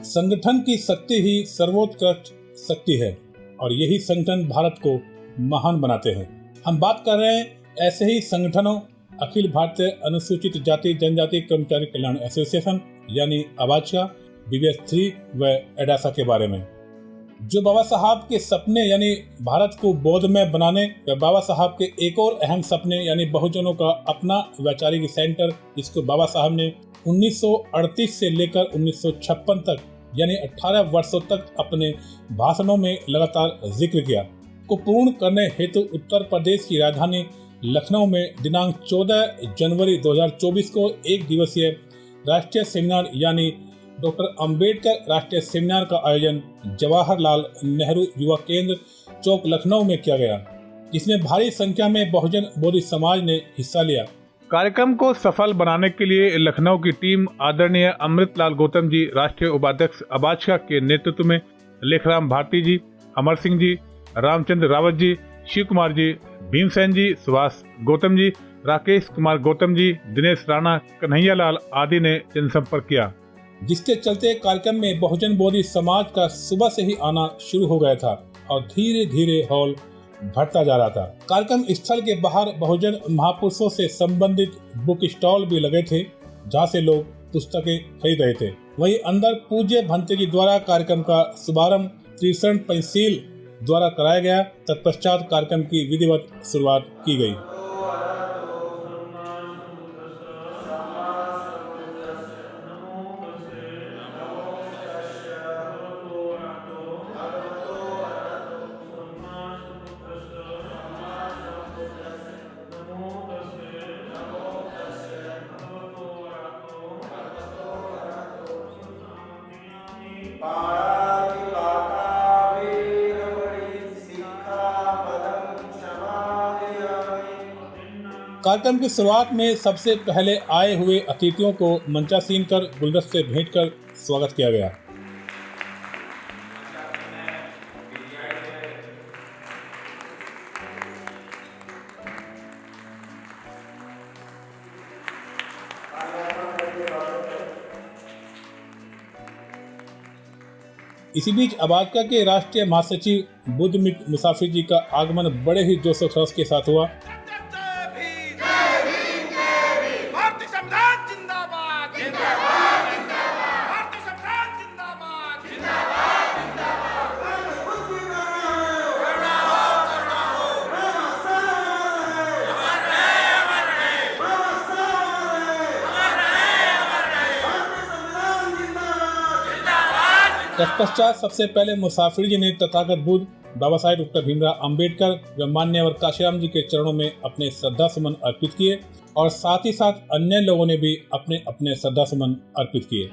संगठन की शक्ति ही सर्वोत्कृष्ट शक्ति है और यही संगठन भारत को महान बनाते हैं। हम बात कर रहे हैं ऐसे ही संगठनों अखिल भारतीय अनुसूचित जाति जनजाति कर्मचारी कल्याण एसोसिएशन यानी अबाचका, BBS3 व एडासा के बारे में, जो बाबा साहब के सपने यानी भारत को बौद्धमय बनाने व बाबा साहब के एक और अहम सपने यानी बहुजनों का अपना वैचारिक सेंटर, जिसको बाबा साहब ने 1938 से लेकर 1956 तक यानी 18 वर्षों तक अपने भाषणों में लगातार जिक्र किया, को पूर्ण करने हेतु उत्तर प्रदेश की राजधानी लखनऊ में दिनांक 14 जनवरी 2024 को एक दिवसीय राष्ट्रीय सेमिनार यानी डॉक्टर अंबेडकर राष्ट्रीय सेमिनार का आयोजन जवाहरलाल नेहरू युवा केंद्र चौक लखनऊ में किया गया, जिसमें भारी संख्या में बहुजन बोधि समाज ने हिस्सा लिया। कार्यक्रम को सफल बनाने के लिए लखनऊ की टीम आदरणीय अमृतलाल गौतम जी राष्ट्रीय उपाध्यक्ष अबाचका के नेतृत्व में लेखराम भारती जी, अमर सिंह जी, रामचंद्र रावत जी, शिव कुमार जी, भीमसेन जी, सुभाष गौतम जी, राकेश कुमार गौतम जी, दिनेश राणा, कन्हैया लाल आदि ने जनसंपर्क किया, जिसके चलते कार्यक्रम में बहुजन बोधि समाज का सुबह से ही आना शुरू हो गया था और धीरे धीरे हॉल भरता जा रहा था। कार्यक्रम स्थल के बाहर बहुजन महापुरुषों से संबंधित बुक स्टॉल भी लगे थे, जहां से लोग पुस्तकें खरीद रहे थे। वहीं अंदर पूज्य भंते जी द्वारा कार्यक्रम का शुभारंभ त्रिशरण पंचशील द्वारा कराया गया। तत्पश्चात कार्यक्रम की विधिवत शुरुआत की गई। कार्यक्रम की शुरुआत में सबसे पहले आए हुए अतिथियों को मंचासीन कर गुलदस्ते भेंट कर स्वागत किया गया। इसी बीच अबाचका के राष्ट्रीय महासचिव बुद्धमित मुसाफिर जी का आगमन बड़े ही जोश खरोश के साथ हुआ। तत्पश्चात सबसे पहले मुसाफिर जी ने तथागत बुद्ध, बाबा साहेब डॉक्टर भीमराव अंबेडकर व मान्यवर काशीराम जी के चरणों में अपने श्रद्धा सुमन अर्पित किए और साथ ही साथ अन्य लोगों ने भी अपने अपने श्रद्धा सुमन अर्पित किए।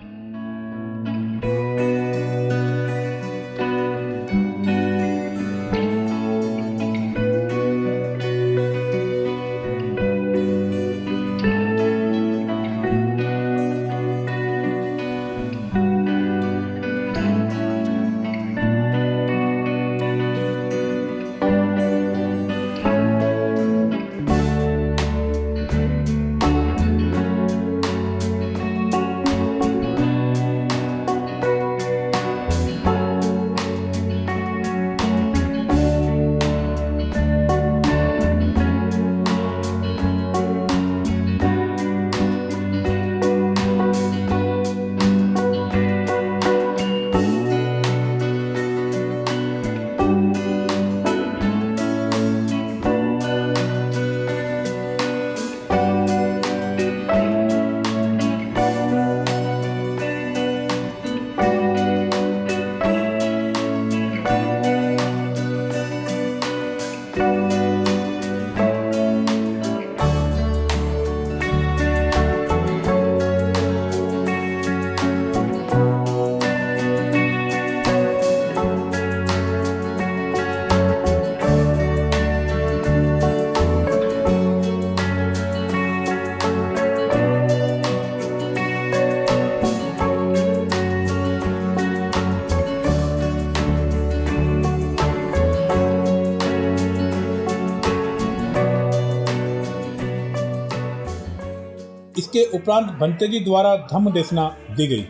इसके उपरांत भंते जी द्वारा धम्म देशना दी गई।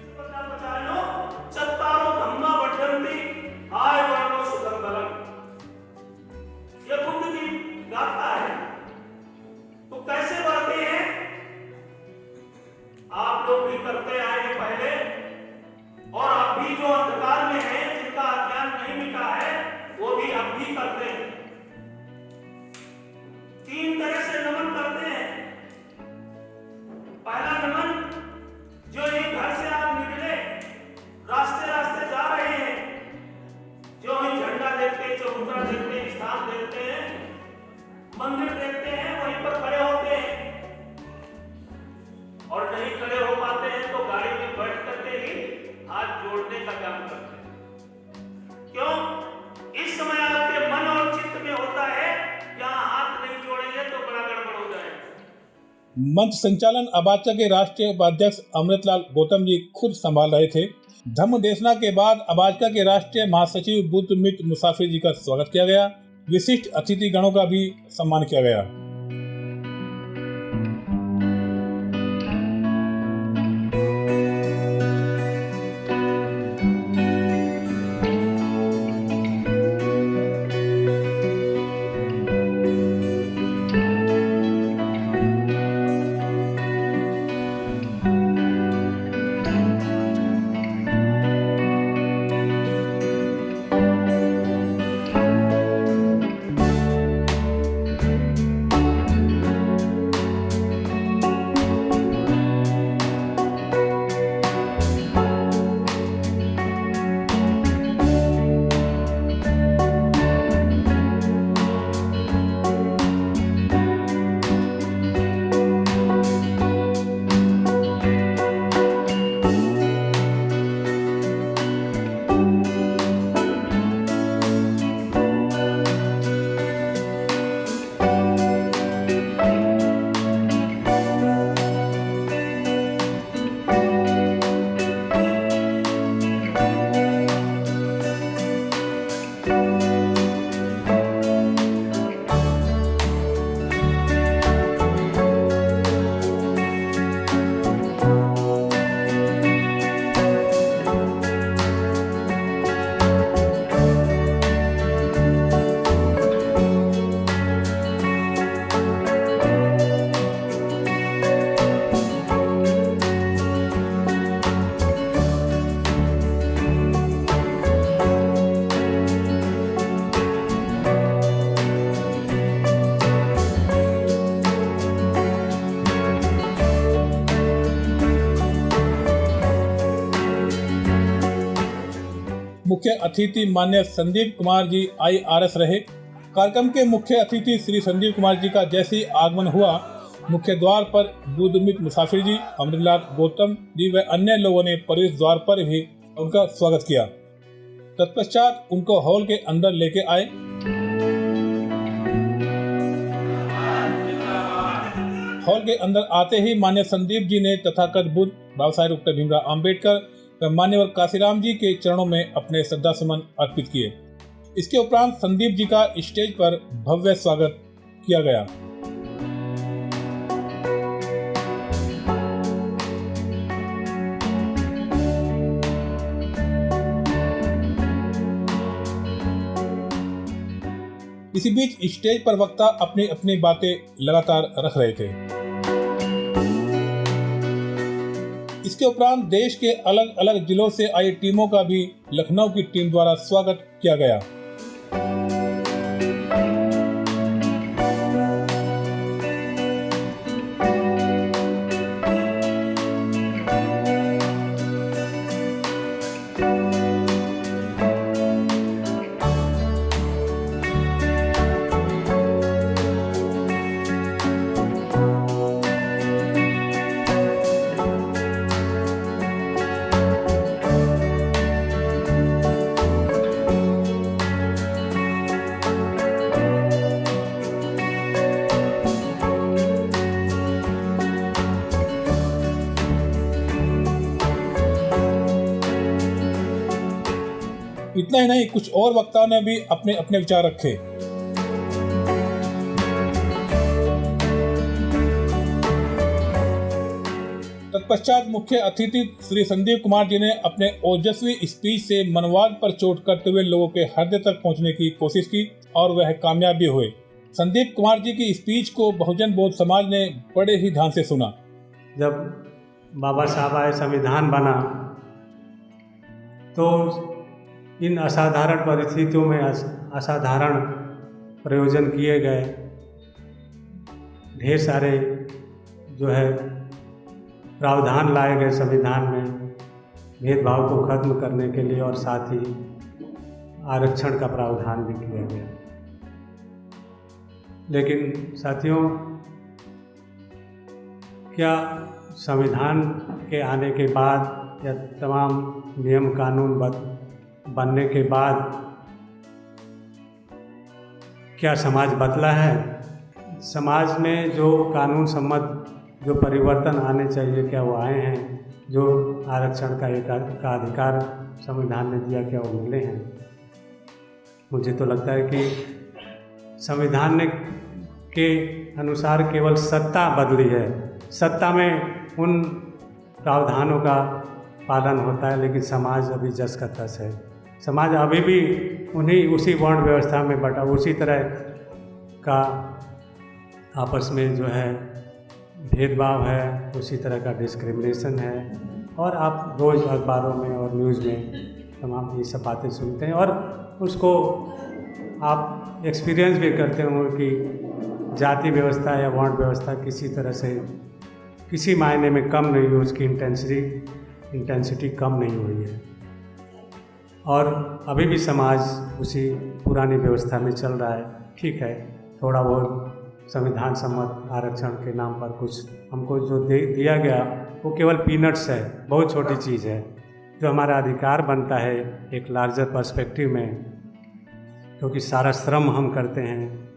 आप लोग भी करते आए हैं पहले, और अब भी जो अंधकार में है, जिनका अज्ञान नहीं मिटा है, वो भी अब भी करते हैं। 3 तरह से नमन करते हैं। पहला नमन, जो ये घर से आप निकले, रास्ते रास्ते जा रहे हैं, जो ही झंडा देखते, चबूतरा देखते, स्थान देखते हैं, मंदिर देखते हैं, वहीं पर खड़े होते हैं, और नहीं खड़े हो पाते हैं तो गाड़ी में बैठ करके ही हाथ जोड़ने का काम करते हैं। क्यों? इस समय आपके मन और चित्त में होता है, यहाँ हाथ नहीं जोड़ेंगे तो बड़ा गड़बड़ हो जाएगा। मंच संचालन अबाचा के राष्ट्रीय उपाध्यक्ष अमृतलाल गौतम जी खुद संभाल रहे थे। धम्म देशना के बाद अबाचा के राष्ट्रीय महासचिव बुद्धमित्र मुसाफिर जी का स्वागत किया गया। विशिष्ट अतिथि गणों का भी सम्मान किया गया। मुख्य अतिथि माननीय संदीप कुमार जी IRS रहे। कार्यक्रम के मुख्य अतिथि श्री संदीप कुमार जी का जैसे ही आगमन हुआ, मुख्य द्वार पर बुद्धमित्र मुसाफिर जी, अमृतलाल गौतम जी व अन्य लोगों ने प्रवेश द्वार पर भी उनका स्वागत किया। तत्पश्चात उनको हॉल के अंदर लेके आए। हॉल के अंदर आते ही माननीय संदीप जी ने तथाकथित बुद्ध बाबा साहेब डॉक्टर भीमराव अंबेडकर व मान्यवर काशीराम जी के चरणों में अपने श्रद्धा सुमन अर्पित किए। इसके उपरांत संदीप जी का स्टेज पर भव्य स्वागत किया गया। इसी बीच स्टेज पर वक्ता अपनी अपनी बातें लगातार रख रहे थे। इसके उपरांत देश के अलग अलग जिलों से आई टीमों का भी लखनऊ की टीम द्वारा स्वागत किया गया। इतना ही नहीं, कुछ और वक्ताओं ने भी अपने अपने विचार रखे। तत्पश्चात मुख्य अतिथि श्री संदीप कुमार जी ने अपने ओजस्वी स्पीच से मनवाद पर चोट करते हुए लोगों के हृदय तक पहुंचने की कोशिश की और वह कामयाब भी हुए। संदीप कुमार जी की स्पीच को बहुजन बौद्ध समाज ने बड़े ही ध्यान से सुना। जब बाबा साहब आए, संविधान बना, तो इन असाधारण परिस्थितियों में असाधारण प्रयोजन किए गए। ढेर सारे जो है प्रावधान लाए गए संविधान में भेदभाव को खत्म करने के लिए, और साथ ही आरक्षण का प्रावधान भी किया गया। लेकिन साथियों, क्या संविधान के आने के बाद या तमाम नियम कानून बनने के बाद क्या समाज बदला है? समाज में जो कानून सम्मत जो परिवर्तन आने चाहिए, क्या वो आए हैं? जो आरक्षण का अधिकार संविधान ने दिया, क्या वो मिले हैं? मुझे तो लगता है कि संविधान ने के अनुसार केवल सत्ता बदली है। सत्ता में उन प्रावधानों का पालन होता है, लेकिन समाज अभी जस का तस है। समाज अभी भी उसी वर्ण व्यवस्था में बटा, उसी तरह का आपस में जो है भेदभाव है, उसी तरह का डिस्क्रिमिनेशन है। और आप रोज़ अखबारों में और न्यूज़ में तमाम ये सब बातें सुनते हैं, और उसको आप एक्सपीरियंस भी करते होंगे कि जाति व्यवस्था या वर्ण व्यवस्था किसी तरह से किसी मायने में कम नहीं हुई, उसकी इंटेंसिटी कम नहीं हुई है। और अभी भी समाज उसी पुरानी व्यवस्था में चल रहा है। ठीक है, थोड़ा बहुत संविधान सम्मत आरक्षण के नाम पर कुछ हमको जो दिया गया वो केवल पीनट्स है, बहुत छोटी चीज़ है। जो हमारा अधिकार बनता है एक लार्जर पर्सपेक्टिव में, क्योंकि सारा श्रम हम करते हैं,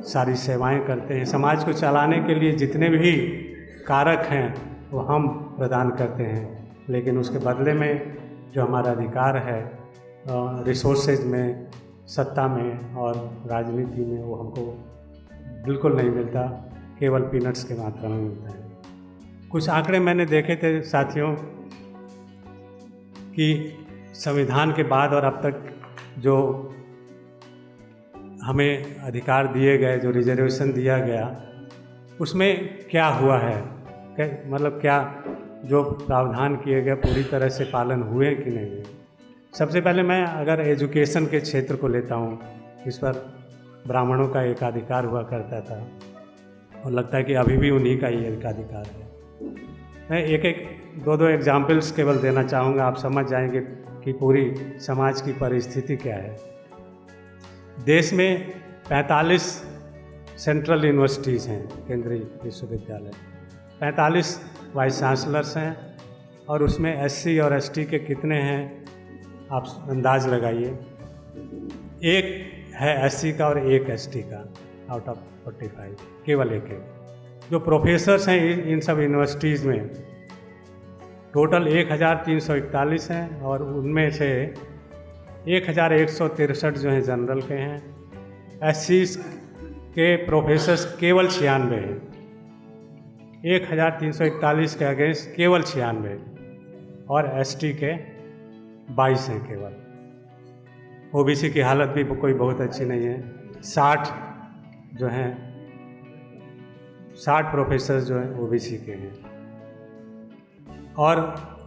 सारी सेवाएं करते हैं, समाज को चलाने के लिए जितने भी कारक हैं वो हम प्रदान करते हैं, लेकिन उसके बदले में जो हमारा अधिकार है रिसोर्सेज में, सत्ता में और राजनीति में, वो हमको बिल्कुल नहीं मिलता, केवल पीनट्स के मात्रा में मिलता है। कुछ आंकड़े मैंने देखे थे साथियों कि संविधान के बाद और अब तक जो हमें अधिकार दिए गए, जो रिजर्वेशन दिया गया, उसमें क्या हुआ है, मतलब क्या जो प्रावधान किए गए पूरी तरह से पालन हुए कि नहीं हुए। सबसे पहले मैं अगर एजुकेशन के क्षेत्र को लेता हूँ, इस पर ब्राह्मणों का एकाधिकार हुआ करता था और लगता है कि अभी भी उन्हीं का ही एकाधिकार है। मैं एक दो एग्जाम्पल्स केवल देना चाहूँगा, आप समझ जाएंगे कि पूरी समाज की परिस्थिति क्या है। देश में 45 सेंट्रल यूनिवर्सिटीज़ हैं, केंद्रीय विश्वविद्यालय, 45 वाइस चांसलर्स हैं, और उसमें एससी और एसटी के कितने हैं आप अंदाज लगाइए। एक है एससी का और एक एसटी का आउट ऑफ 45, केवल एक। जो प्रोफेसर्स हैं इन सब यूनिवर्सिटीज़ में टोटल 1341 हैं, और उनमें से 1163 जो हैं जनरल के हैं। एससी के प्रोफेसर्स केवल 96 हैं, 1341 के अगेंस्ट केवल 96, और एसटी के 22 हैं केवल। ओबीसी की हालत भी कोई बहुत अच्छी नहीं है, 60 जो हैं 60 प्रोफेसर्स जो हैं ओबीसी के हैं। और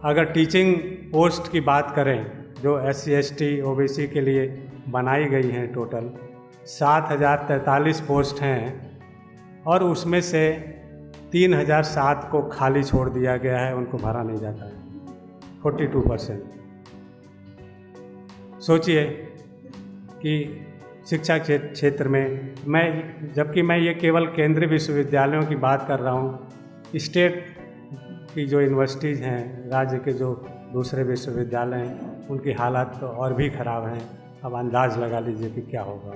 अगर टीचिंग पोस्ट की बात करें, जो एससी एसटी ओबीसी के लिए बनाई गई हैं, टोटल 7043 पोस्ट हैं, और उसमें से 3007 को खाली छोड़ दिया गया है, उनको भरा नहीं जाता है, 42%। सोचिए कि शिक्षा क्षेत्र में जबकि मैं ये केवल केंद्रीय विश्वविद्यालयों की बात कर रहा हूँ, स्टेट की जो यूनिवर्सिटीज़ हैं, राज्य के जो दूसरे विश्वविद्यालय हैं, उनकी हालत तो और भी ख़राब हैं। अब अंदाज़ लगा लीजिए कि क्या होगा।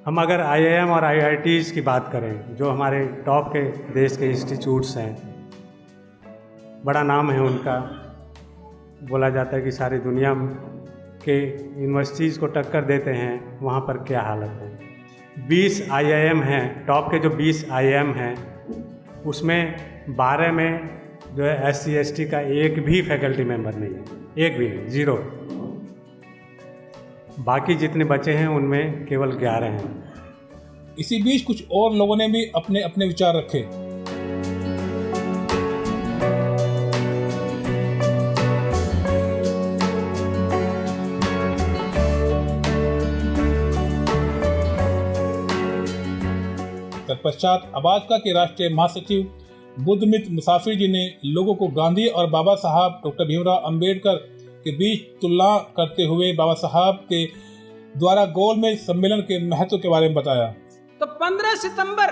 हम अगर आईआईएम और आईआईटीज़ की बात करें, जो हमारे टॉप के देश के इंस्टीट्यूट्स हैं, बड़ा नाम है उनका, बोला जाता है कि सारी दुनिया के यूनिवर्सिटीज़ को टक्कर देते हैं, वहाँ पर क्या हालत है। 20 आईआईएम हैं, टॉप के जो 20 आईआईएम हैं, उसमें 12 में जो है SC ST का एक भी फैकल्टी मेंबर नहीं है, एक भी नहीं, 0। बाकी जितने बचे हैं उनमें केवल 11 हैं। इसी बीच कुछ और लोगों ने भी अपने अपने विचार रखे। तत्पश्चात अबाजका के राष्ट्रीय महासचिव बुद्धमित मुसाफिर जी ने लोगों को गांधी और बाबा साहब डॉक्टर भीमराव अंबेडकर के बीच तुलना करते हुए बाबा साहब के द्वारा गोलमेज सम्मेलन के महत्व के बारे में बताया। तो 15 सितंबर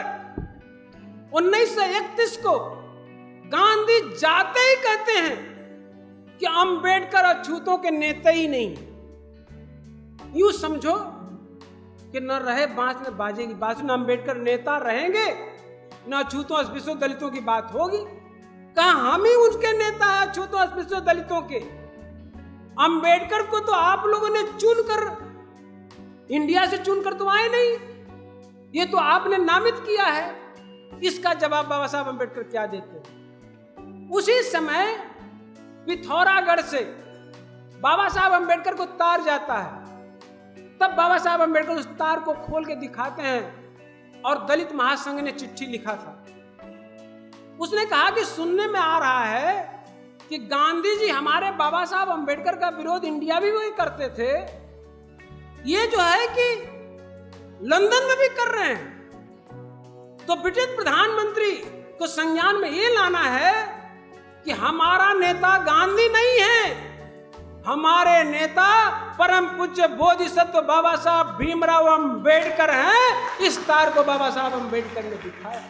1931 को गांधी जाते ही कहते हैं कि अंबेडकर अछूतों के नेता ही नहीं। यूं समझो कि न रहे बांस न बाजेगी बांसुरी, न अंबेडकर नेता रहेंगे न अछूतों अस्पृश्यों दलितों की बात होगी। कहा हम ही उनके नेता हैं अछूतों अस्पृश्यों दलितों के। अंबेडकर को तो आप लोगों ने चुनकर, इंडिया से चुनकर तो आए नहीं, ये तो आपने नामित किया है। इसका जवाब बाबा साहब अंबेडकर क्या देते हैं? उसी समय पिथौरागढ़ से बाबा साहब अंबेडकर को तार जाता है। तब बाबा साहब अंबेडकर उस तार को खोल के दिखाते हैं और दलित महासंघ ने चिट्ठी लिखा था। उसने कहा कि सुनने में आ रहा है कि गांधी जी हमारे बाबा साहब अंबेडकर का विरोध इंडिया भी वही करते थे, ये जो है कि लंदन में भी कर रहे हैं। तो ब्रिटिश प्रधानमंत्री को संज्ञान में ये लाना है कि हमारा नेता गांधी नहीं है, हमारे नेता परम पूज्य बोधिसत्व बाबा साहब भीमराव अंबेडकर हैं। इस तार को बाबा साहब अंबेडकर ने दिखाया।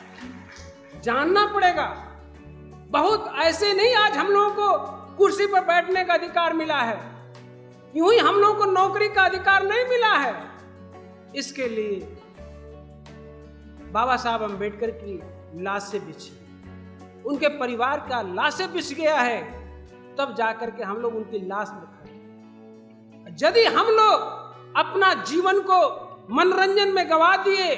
जानना पड़ेगा, बहुत ऐसे नहीं आज हम लोगों को कुर्सी पर बैठने का अधिकार मिला है, यूं ही हम लोगों को नौकरी का अधिकार नहीं मिला है। इसके लिए बाबा साहब अंबेडकर की लाशें बिछी, उनके परिवार का लाशें बिछ गया है, तब जाकर के हम लोग उनकी लाश में खड़े। यदि हम लोग अपना जीवन को मनोरंजन में गवा दिए,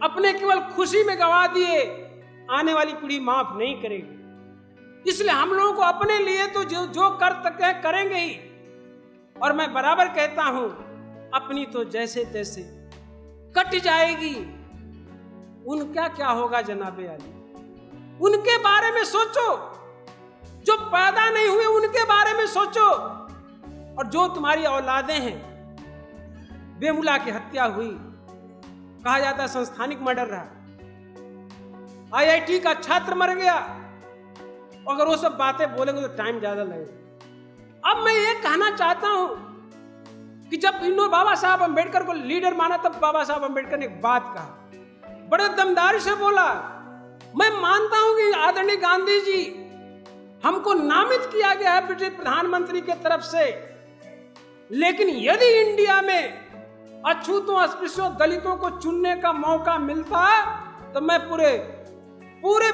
अपने केवल खुशी में गवा दिए, आने वाली पीढ़ी माफ नहीं करेगी। इसलिए हम लोगों को अपने लिए तो जो कर सके करेंगे ही। और मैं बराबर कहता हूं, अपनी तो जैसे तैसे कट जाएगी, उनका क्या होगा जनाबे आली? उनके बारे में सोचो, जो पैदा नहीं हुए उनके बारे में सोचो। और जो तुम्हारी औलादें हैं, बेमुला की हत्या हुई, कहा जाता संस्थानिक मर्डर रहा, IIT का छात्र मर गया, अगर वो सब बातें बोलेंगे तो टाइम ज्यादा लगेगा। अब मैं ये कहना चाहता हूं कि जब इन्होंने बाबा साहब अंबेडकर को लीडर माना, तब बाबा साहब अंबेडकर ने एक बात कहा, बड़े दमदारी से बोला, मैं मानता हूं कि आदरणीय गांधी जी हमको नामित किया गया है ब्रिटिश प्रधानमंत्री के तरफ से, लेकिन यदि इंडिया में अछूतों अस्पृश्यों दलितों को चुनने का मौका मिलता तो मैं पूरे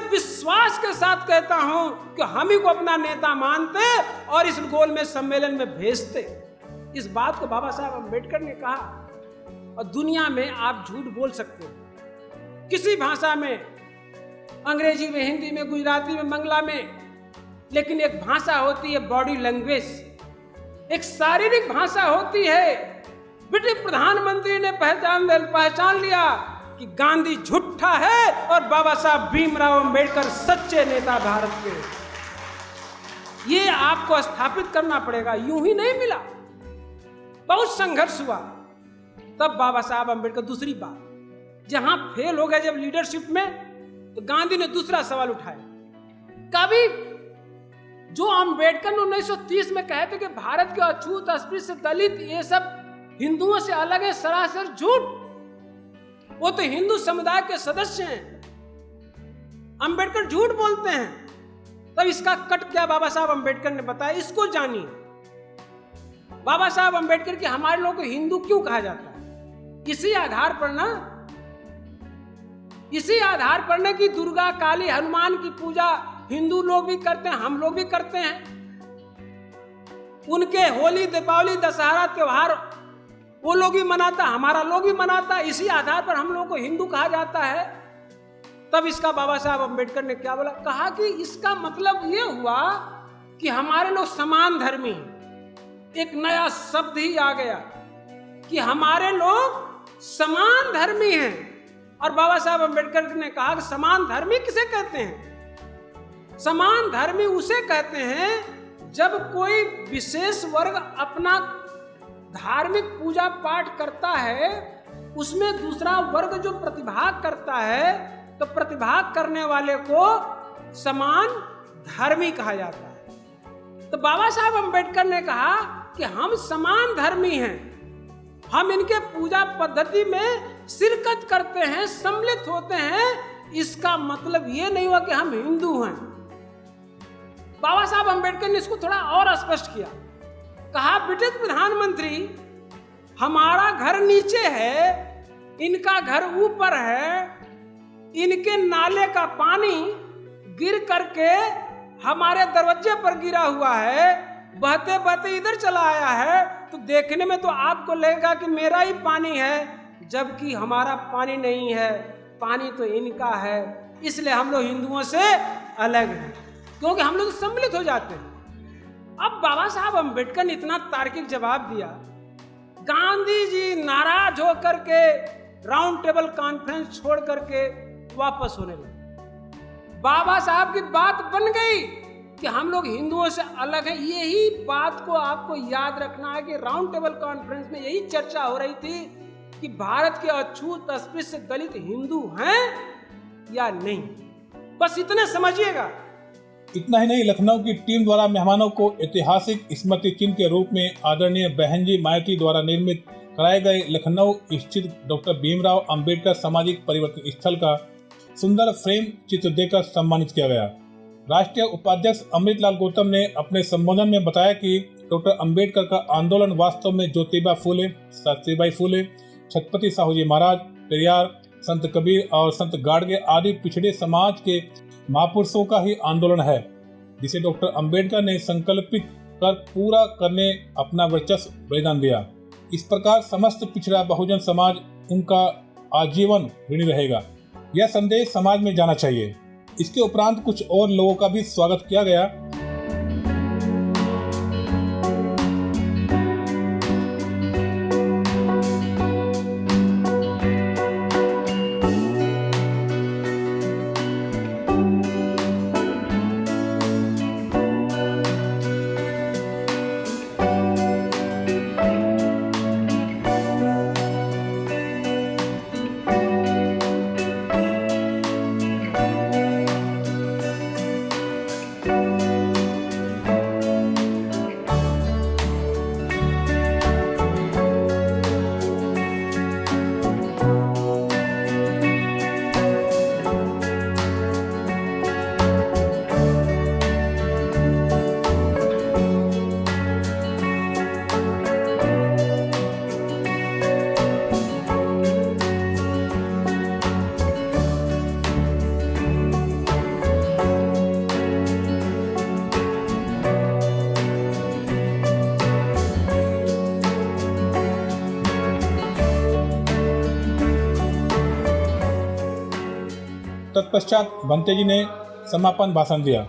विश्वास के साथ कहता हूं कि हम ही को अपना नेता मानते और इस गोलमेज सम्मेलन में भेजते। इस बात को बाबा साहब अंबेडकर ने कहा। और दुनिया में आप झूठ बोल सकते हो किसी भाषा में, अंग्रेजी में, हिंदी में, गुजराती में, बांग्ला में, लेकिन एक भाषा होती है बॉडी लैंग्वेज, एक शारीरिक भाषा होती है। ब्रिटिश प्रधानमंत्री ने पहचान लिया कि गांधी झूठा है और बाबा साहब भीमराव अंबेडकर सच्चे नेता भारत के। ये आपको स्थापित करना पड़ेगा, यूं ही नहीं मिला, बहुत संघर्ष हुआ। तब बाबा साहब अंबेडकर, दूसरी बात, जहां फेल हो गए जब लीडरशिप में, तो गांधी ने दूसरा सवाल उठाया। कभी जो अंबेडकर ने 1930 में कहे थे कि भारत के अछूत अस्पृश्य दलित ये सब हिंदुओं से अलग है, सरासर झूठ। वो तो हिंदू समुदाय के सदस्य हैं, अंबेडकर झूठ बोलते हैं। तब इसका कट क्या बाबा साहब अंबेडकर ने बताया, इसको जानिए। बाबा साहब अंबेडकर के हमारे लोगों को हिंदू क्यों कहा जाता है? इसी आधार पर ना कि दुर्गा, काली, हनुमान की पूजा हिंदू लोग भी करते हैं, हम लोग भी करते हैं। उनके होली, दीपावली, दशहरा त्योहार वो लोग भी मनाता, हमारा लोग भी मनाता। इसी आधार पर हम लोगों को हिंदू कहा जाता है। तब इसका बाबा साहब अम्बेडकर ने क्या बोला, कहा कि इसका मतलब ये हुआ कि हमारे लोग समान धर्मी हैं। एक नया शब्द ही आ गया कि हमारे लोग समान धर्मी हैं। और बाबा साहब अम्बेडकर ने कहा कि समान धर्मी किसे कहते हैं? समान धर्मी उसे कहते हैं जब कोई विशेष वर्ग अपना धार्मिक पूजा पाठ करता है, उसमें दूसरा वर्ग जो प्रतिभाग करता है, तो प्रतिभाग करने वाले को समान धर्मी कहा जाता है। तो बाबा साहब अम्बेडकर ने कहा कि हम समान धर्मी हैं, हम इनके पूजा पद्धति में शिरकत करते हैं, सम्मिलित होते हैं। इसका मतलब ये नहीं हुआ कि हम हिंदू हैं। बाबा साहब अम्बेडकर ने इसको थोड़ा और स्पष्ट किया, कहा ब्रिटिश प्रधानमंत्री हमारा घर नीचे है, इनका घर ऊपर है, इनके नाले का पानी गिर करके हमारे दरवाजे पर गिरा हुआ है, बहते बहते इधर चला आया है, तो देखने में तो आपको लगेगा कि मेरा ही पानी है, जबकि हमारा पानी नहीं है, पानी तो इनका है। इसलिए हम लोग हिंदुओं से अलग हैं, क्योंकि हम लोग सम्मिलित हो जाते हैं। अब बाबा साहब अम्बेडकर ने इतना तार्किक जवाब दिया, गांधी जी नाराज होकर के राउंड टेबल कॉन्फ्रेंस छोड़ करके वापस होने लगे। बाबा साहब की बात बन गई कि हम लोग हिंदुओं से अलग हैं। यही बात को आपको याद रखना है कि राउंड टेबल कॉन्फ्रेंस में यही चर्चा हो रही थी कि भारत के अछूत अस्पृश्य दलित हिंदू हैं या नहीं। बस इतने समझिएगा। इतना ही नहीं, लखनऊ की टीम द्वारा मेहमानों को ऐतिहासिक स्मृति चिन्ह के रूप में आदरणीय बहनजी माइती द्वारा निर्मित कराए गए लखनऊ स्थित डॉक्टर भीमराव अंबेडकर सामाजिक परिवर्तन स्थल का सुंदर फ्रेम चित्र देकर सम्मानित किया गया। राष्ट्रीय उपाध्यक्ष अमृतलाल गौतम ने अपने संबोधन में बताया कि डॉक्टर अंबेडकर का आंदोलन वास्तव में ज्योतिबा फूले, सावित्रीबाई फूले, छत्रपति साहूजी महाराज, पेरियार, संत कबीर और संत गाडगे आदि पिछड़े समाज के महापुरुषों का ही आंदोलन है, जिसे डॉक्टर अंबेडकर ने संकल्पित कर पूरा करने अपना वर्चस्व बलिदान दिया। इस प्रकार समस्त पिछड़ा बहुजन समाज उनका आजीवन ऋणी रहेगा। यह संदेश समाज में जाना चाहिए। इसके उपरांत कुछ और लोगों का भी स्वागत किया गया। तत्पश्चात भंते जी ने समापन भाषण दिया।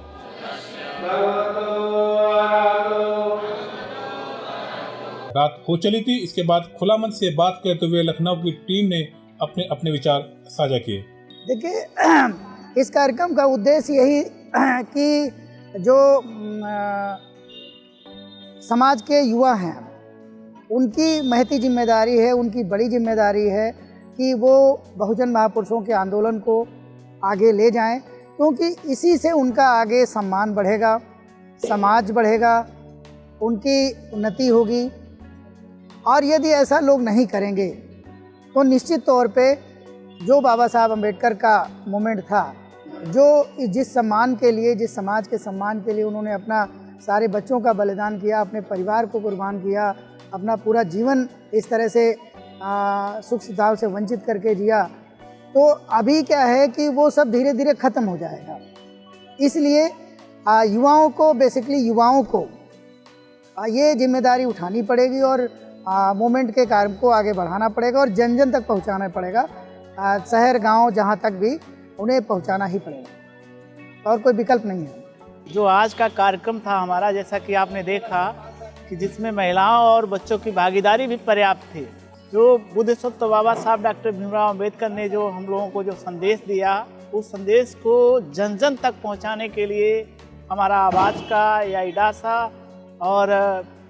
रात हो चली थी। इसके बाद खुला मन से बात करते हुए लखनऊ की टीम ने अपने अपने विचार साझा किए। देखिए, इस कार्यक्रम का उद्देश्य यही कि जो समाज के युवा हैं, उनकी महती जिम्मेदारी है, उनकी बड़ी जिम्मेदारी है कि वो बहुजन महापुरुषों के आंदोलन को आगे ले जाएं, क्योंकि इसी से उनका आगे सम्मान बढ़ेगा, समाज बढ़ेगा, उनकी उन्नति होगी। और यदि ऐसा लोग नहीं करेंगे तो निश्चित तौर पे जो बाबा साहब अम्बेडकर का मूवमेंट था, जो जिस सम्मान के लिए, जिस समाज के सम्मान के लिए उन्होंने अपना सारे बच्चों का बलिदान किया, अपने परिवार को कुर्बान किया, अपना पूरा जीवन इस तरह से सुख सुविधाओं से वंचित करके जिया, तो अभी क्या है कि वो सब धीरे धीरे ख़त्म हो जाएगा। इसलिए युवाओं को, बेसिकली युवाओं को ये जिम्मेदारी उठानी पड़ेगी और मूवमेंट के कार्य को आगे बढ़ाना पड़ेगा और जन जन तक पहुंचाना पड़ेगा, शहर गांव जहां तक भी उन्हें पहुंचाना ही पड़ेगा और कोई विकल्प नहीं है। जो आज का कार्यक्रम था हमारा, जैसा कि आपने देखा कि जिसमें महिलाओं और बच्चों की भागीदारी भी पर्याप्त थी। जो बुद्धसत्व बाबा साहब डॉक्टर भीमराव अंबेडकर ने जो हम लोगों को जो संदेश दिया, उस संदेश को जन जन तक पहुंचाने के लिए हमारा आवाज़ का या इडासा और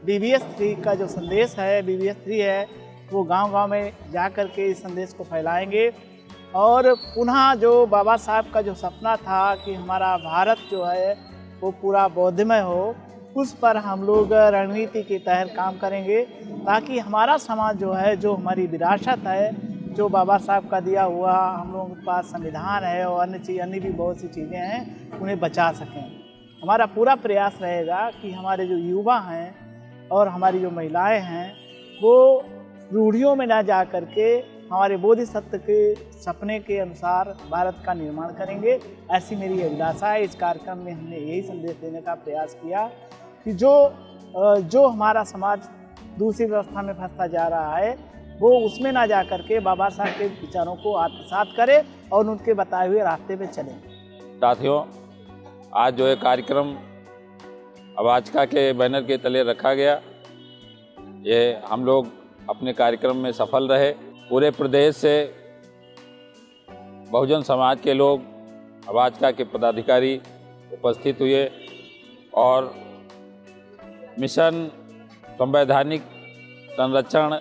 BBS 3 का जो संदेश है, BBS 3 है, वो गांव-गांव में जा कर के इस संदेश को फैलाएंगे। और पुनः जो बाबा साहब का जो सपना था कि हमारा भारत जो है वो पूरा बौद्धमय हो, उस पर हम लोग रणनीति के तहत काम करेंगे, ताकि हमारा समाज जो है, जो हमारी विरासत है, जो बाबा साहब का दिया हुआ हम लोगों के पास संविधान है और अन्य भी बहुत सी चीज़ें हैं, उन्हें बचा सकें। हमारा पूरा प्रयास रहेगा कि हमारे जो युवा हैं और हमारी जो महिलाएं हैं, वो रूढ़ियों में ना जा कर के हमारे बोधिसत्व के सपने के अनुसार भारत का निर्माण करेंगे। ऐसी मेरी अभिलाषा है। इस कार्यक्रम में हमने यही संदेश देने का प्रयास किया कि जो हमारा समाज दूसरी व्यवस्था में फंसता जा रहा है, वो उसमें ना जा कर के बाबा साहब के विचारों को आत्मसात करे और उनके बताए हुए रास्ते पे चले। साथियों, आज जो है कार्यक्रम अबाचका के बैनर के तले रखा गया, ये हम लोग अपने कार्यक्रम में सफल रहे। पूरे प्रदेश से बहुजन समाज के लोग, अबाचका के पदाधिकारी उपस्थित हुए और मिशन, संवैधानिक संरक्षण,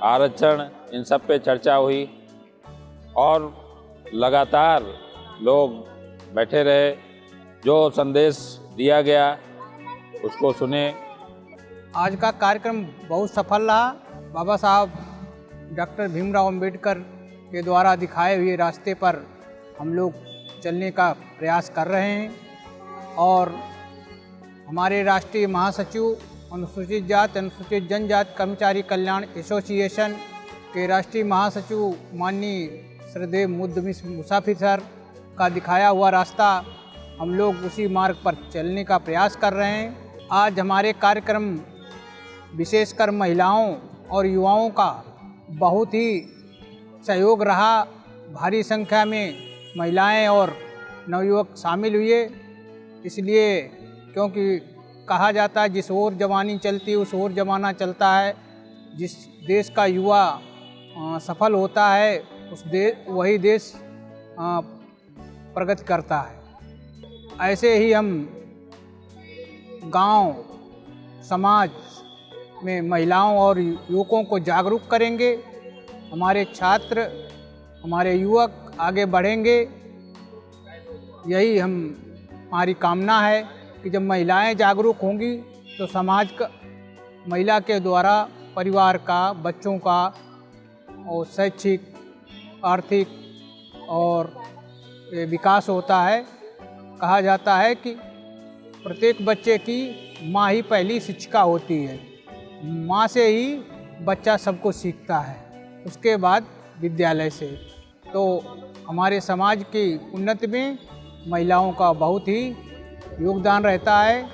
आरक्षण, इन सब पे चर्चा हुई और लगातार लोग बैठे रहे। जो संदेश दिया गया उसको सुने। आज का कार्यक्रम बहुत सफल रहा। बाबा साहब डॉक्टर भीमराव अंबेडकर के द्वारा दिखाए हुए रास्ते पर हम लोग चलने का प्रयास कर रहे हैं और हमारे राष्ट्रीय महासचिव अनुसूचित जाति अनुसूचित जनजाति कर्मचारी कल्याण एसोसिएशन के राष्ट्रीय महासचिव माननीय श्रद्धेय मुसाफिर सर का दिखाया हुआ रास्ता हम लोग उसी मार्ग पर चलने का प्रयास कर रहे हैं। आज हमारे कार्यक्रम विशेषकर महिलाओं और युवाओं का बहुत ही सहयोग रहा। भारी संख्या में महिलाएं और नवयुवक शामिल हुए, इसलिए क्योंकि कहा जाता है जिस ओर जवानी चलती उस ओर जमाना चलता है। जिस देश का युवा सफल होता है वही देश प्रगति करता है। ऐसे ही हम गांव समाज में महिलाओं और युवकों को जागरूक करेंगे। हमारे छात्र, हमारे युवक आगे बढ़ेंगे, यही हमारी कामना है कि जब महिलाएं जागरूक होंगी तो समाज का, महिला के द्वारा परिवार का, बच्चों का और शैक्षिक, आर्थिक और विकास होता है। कहा जाता है कि प्रत्येक बच्चे की माँ ही पहली शिक्षिका होती है। माँ से ही बच्चा सबको सीखता है, उसके बाद विद्यालय से। तो हमारे समाज की उन्नति में महिलाओं का बहुत ही योगदान रहता है।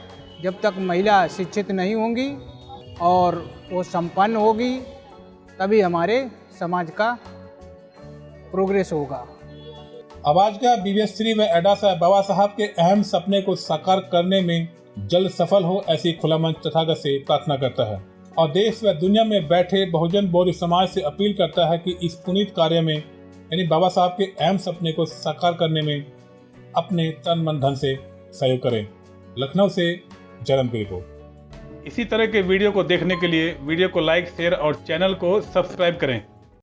जब तक महिला शिक्षित नहीं होंगी और वो संपन्न होगी, तभी हमारे समाज का प्रोग्रेस होगा। अबाचका, BBS 3 व एडासा बाबा साहब के अहम सपने को साकार करने में जल्द सफल हो, ऐसी खुला मंच तथागत से प्रार्थना करता है और देश व दुनिया में बैठे बहुजन बौद्ध समाज से अपील करता है कि इस पुनीत कार्य में यानी बाबा साहब के अहम सपने को साकार करने में अपने तन मन धन से सहयोग करें। लखनऊ से जरम की रिपोर्ट। इसी तरह के वीडियो को देखने के लिए वीडियो को लाइक, शेयर और चैनल को सब्सक्राइब करें।